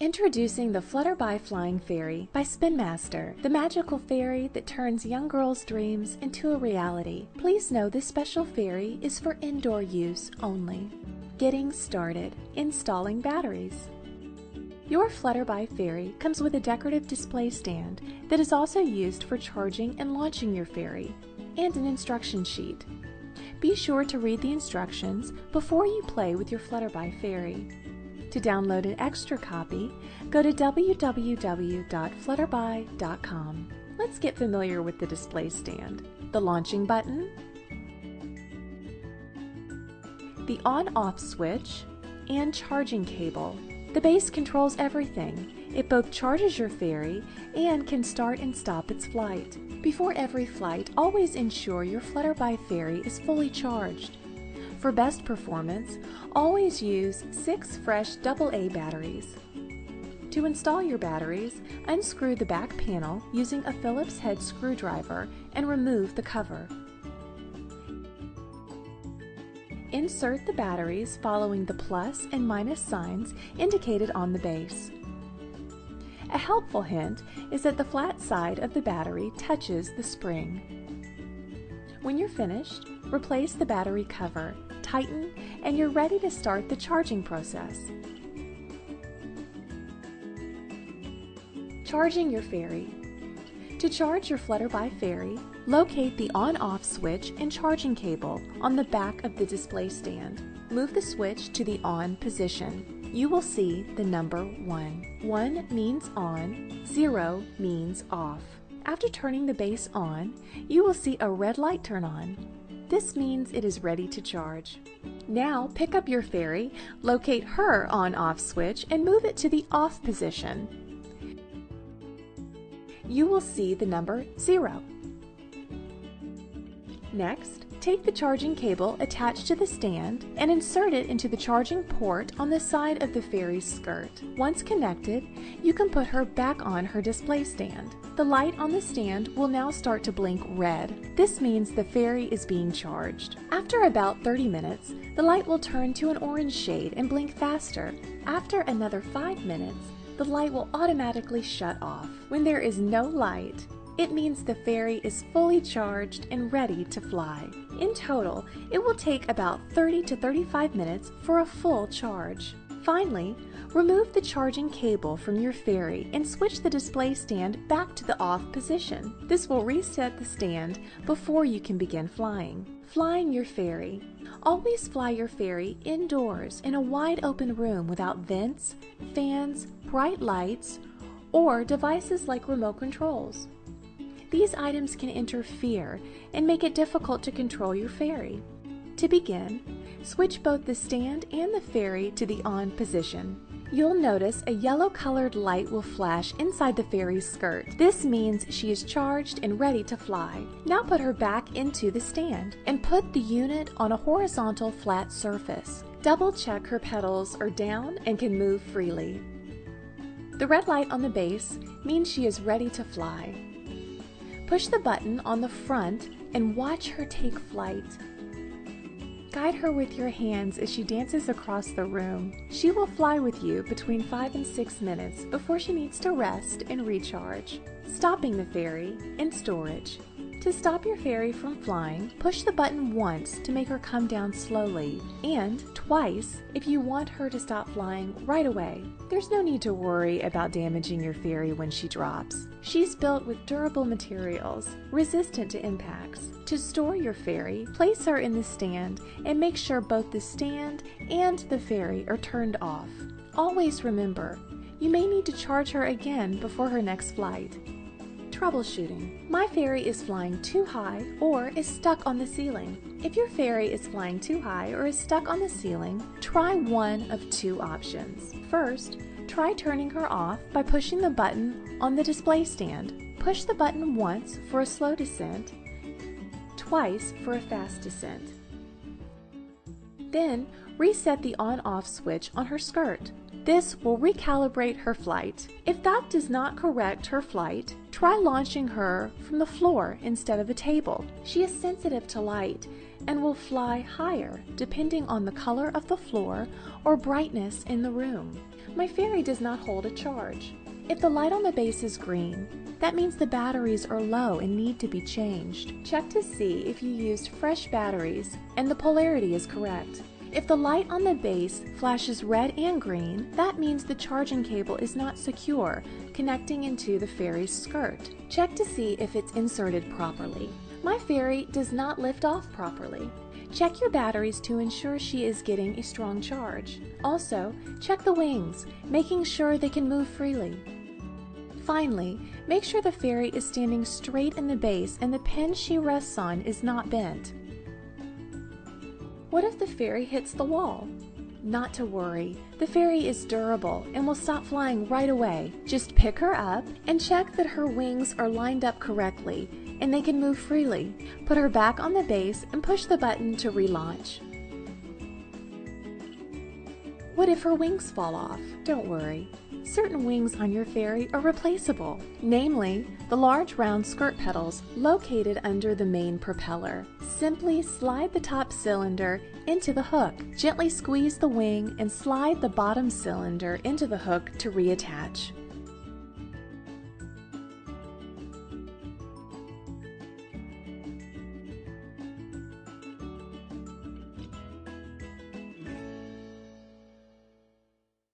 Introducing the Flutterby Flying Fairy by Spin Master, the magical fairy that turns young girls' dreams into a reality. Please know this special fairy is for indoor use only. Getting started. Installing batteries. Your Flutterby Fairy comes with a decorative display stand that is also used for charging and launching your fairy, and an instruction sheet. Be sure to read the instructions before you play with your Flutterby Fairy. To download an extra copy, go to www.flutterby.com. Let's get familiar with the display stand. The launching button, the on-off switch, and charging cable. The base controls everything. It both charges your fairy and can start and stop its flight. Before every flight, always ensure your Flutterby Fairy is fully charged. For best performance, always use 6 fresh AA batteries. To install your batteries, unscrew the back panel using a Phillips head screwdriver and remove the cover. Insert the batteries following the plus and minus signs indicated on the base. A helpful hint is that the flat side of the battery touches the spring. When you're finished, replace the battery cover, tighten, and you're ready to start the charging process. Charging your fairy. To charge your Flutterby Fairy, locate the on-off switch and charging cable on the back of the display stand. Move the switch to the on position. You will see the number 1. 1 means on, 0 means off. After turning the base on, you will see a red light turn on. This means it is ready to charge. Now pick up your fairy, locate her on-off switch, and move it to the off position. You will see the number 0. Next, take the charging cable attached to the stand and insert it into the charging port on the side of the fairy's skirt. Once connected, you can put her back on her display stand. The light on the stand will now start to blink red. This means the fairy is being charged. After about 30 minutes, the light will turn to an orange shade and blink faster. After another 5 minutes, the light will automatically shut off. When there is no light, it means the fairy is fully charged and ready to fly. In total, it will take about 30 to 35 minutes for a full charge. Finally, remove the charging cable from your fairy and switch the display stand back to the off position. This will reset the stand before you can begin flying. Flying your fairy. Always fly your fairy indoors in a wide open room without vents, fans, bright lights, or devices like remote controls. These items can interfere and make it difficult to control your fairy. To begin, switch both the stand and the fairy to the on position. You'll notice a yellow-colored light will flash inside the fairy's skirt. This means she is charged and ready to fly. Now put her back into the stand and put the unit on a horizontal flat surface. Double-check her petals are down and can move freely. The red light on the base means she is ready to fly. Push the button on the front and watch her take flight. Guide her with your hands as she dances across the room. She will fly with you between 5 and 6 minutes before she needs to rest and recharge. Stopping the fairy in storage. To stop your fairy from flying, push the button once to make her come down slowly, and twice if you want her to stop flying right away. There's no need to worry about damaging your fairy when she drops. She's built with durable materials, resistant to impacts. To store your fairy, place her in the stand and make sure both the stand and the fairy are turned off. Always remember, you may need to charge her again before her next flight. Troubleshooting. My fairy is flying too high or is stuck on the ceiling. If your fairy is flying too high or is stuck on the ceiling, try one of 2 options. First, try turning her off by pushing the button on the display stand. Push the button once for a slow descent, twice for a fast descent. Then, reset the on-off switch on her skirt. This will recalibrate her flight. If that does not correct her flight, try launching her from the floor instead of a table. She is sensitive to light and will fly higher depending on the color of the floor or brightness in the room. My fairy does not hold a charge. If the light on the base is green, that means the batteries are low and need to be changed. Check to see if you used fresh batteries and the polarity is correct. If the light on the base flashes red and green, that means the charging cable is not secure, connecting into the fairy's skirt. Check to see if it's inserted properly. My fairy does not lift off properly. Check your batteries to ensure she is getting a strong charge. Also, check the wings, making sure they can move freely. Finally, make sure the fairy is standing straight in the base and the pin she rests on is not bent. What if the fairy hits the wall? Not to worry, the fairy is durable and will stop flying right away. Just pick her up and check that her wings are lined up correctly and they can move freely. Put her back on the base and push the button to relaunch. What if her wings fall off? Don't worry. Certain wings on your fairy are replaceable, namely the large round skirt petals located under the main propeller. Simply slide the top cylinder into the hook. Gently squeeze the wing and slide the bottom cylinder into the hook to reattach.